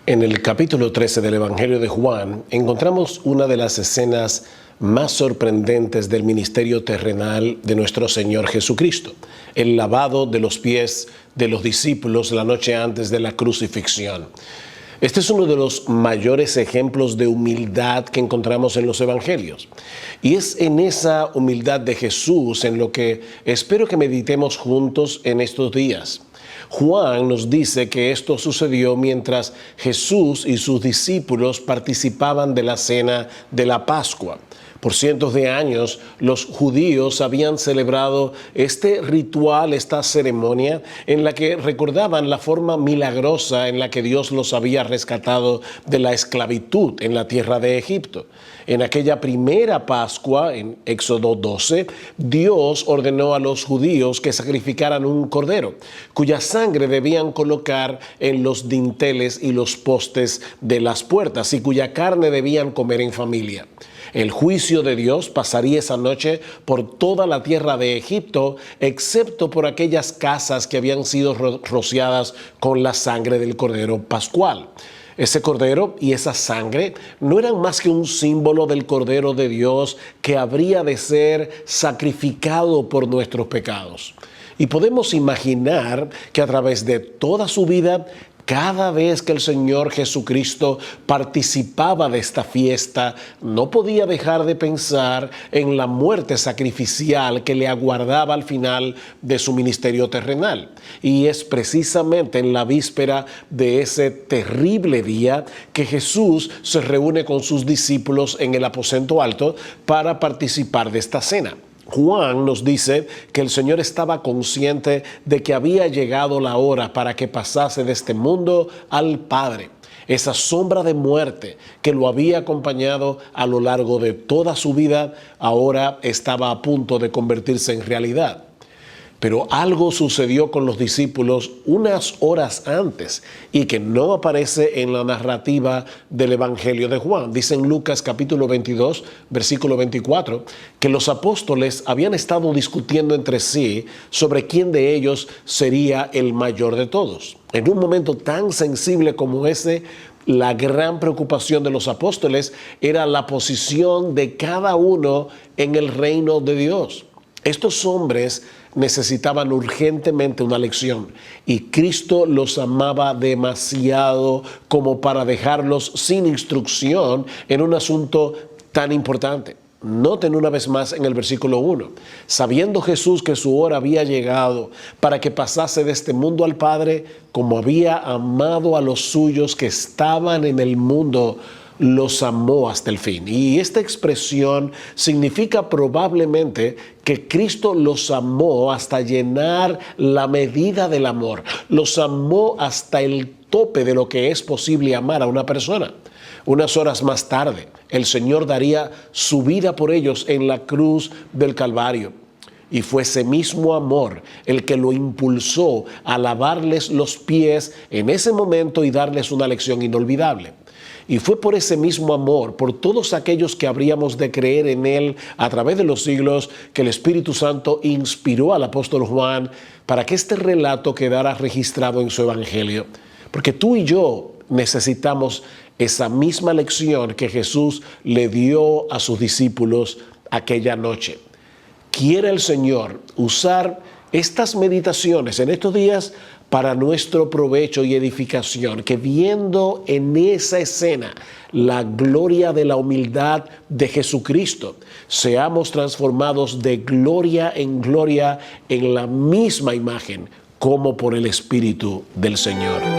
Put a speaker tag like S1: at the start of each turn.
S1: En el capítulo 13 del Evangelio de Juan encontramos una de las escenas más sorprendentes del ministerio terrenal de nuestro Señor Jesucristo, el lavado de los pies de los discípulos la noche antes de la crucifixión. Este es uno de los mayores ejemplos de humildad que encontramos en los evangelios. Y es en esa humildad de Jesús en lo que espero que meditemos juntos en estos días. Juan nos dice que esto sucedió mientras Jesús y sus discípulos participaban de la cena de la Pascua. Por cientos de años, los judíos habían celebrado este ritual, esta ceremonia, en la que recordaban la forma milagrosa en la que Dios los había rescatado de la esclavitud en la tierra de Egipto. En aquella primera Pascua, en Éxodo 12, Dios ordenó a los judíos que sacrificaran un cordero, cuya sangre debían colocar en los dinteles y los postes de las puertas y cuya carne debían comer en familia. El juicio de Dios pasaría esa noche por toda la tierra de Egipto, excepto por aquellas casas que habían sido rociadas con la sangre del cordero pascual. Ese cordero y esa sangre no eran más que un símbolo del Cordero de Dios que habría de ser sacrificado por nuestros pecados. Y podemos imaginar que a través de toda su vida, cada vez que el Señor Jesucristo participaba de esta fiesta, no podía dejar de pensar en la muerte sacrificial que le aguardaba al final de su ministerio terrenal. Y es precisamente en la víspera de ese terrible día que Jesús se reúne con sus discípulos en el aposento alto para participar de esta cena. Juan nos dice que el Señor estaba consciente de que había llegado la hora para que pasase de este mundo al Padre. Esa sombra de muerte que lo había acompañado a lo largo de toda su vida, ahora estaba a punto de convertirse en realidad. Pero algo sucedió con los discípulos unas horas antes y que no aparece en la narrativa del Evangelio de Juan. Dice en Lucas capítulo 22, versículo 24, que los apóstoles habían estado discutiendo entre sí sobre quién de ellos sería el mayor de todos. En un momento tan sensible como ese, la gran preocupación de los apóstoles era la posición de cada uno en el reino de Dios. Estos hombres necesitaban urgentemente una lección y Cristo los amaba demasiado como para dejarlos sin instrucción en un asunto tan importante. Noten una vez más en el versículo 1, sabiendo Jesús que su hora había llegado para que pasase de este mundo al Padre, como había amado a los suyos que estaban en el mundo, los amó hasta el fin. Y esta expresión significa probablemente que Cristo los amó hasta llenar la medida del amor. Los amó hasta el tope de lo que es posible amar a una persona. Unas horas más tarde, el Señor daría su vida por ellos en la cruz del Calvario. Y fue ese mismo amor el que lo impulsó a lavarles los pies en ese momento y darles una lección inolvidable. Y fue por ese mismo amor, por todos aquellos que habríamos de creer en Él a través de los siglos, que el Espíritu Santo inspiró al apóstol Juan para que este relato quedara registrado en su Evangelio. Porque tú y yo necesitamos esa misma lección que Jesús le dio a sus discípulos aquella noche. Quiere el Señor usar estas meditaciones en estos días para nuestro provecho y edificación, que viendo en esa escena la gloria de la humildad de Jesucristo, seamos transformados de gloria en la misma imagen, como por el Espíritu del Señor.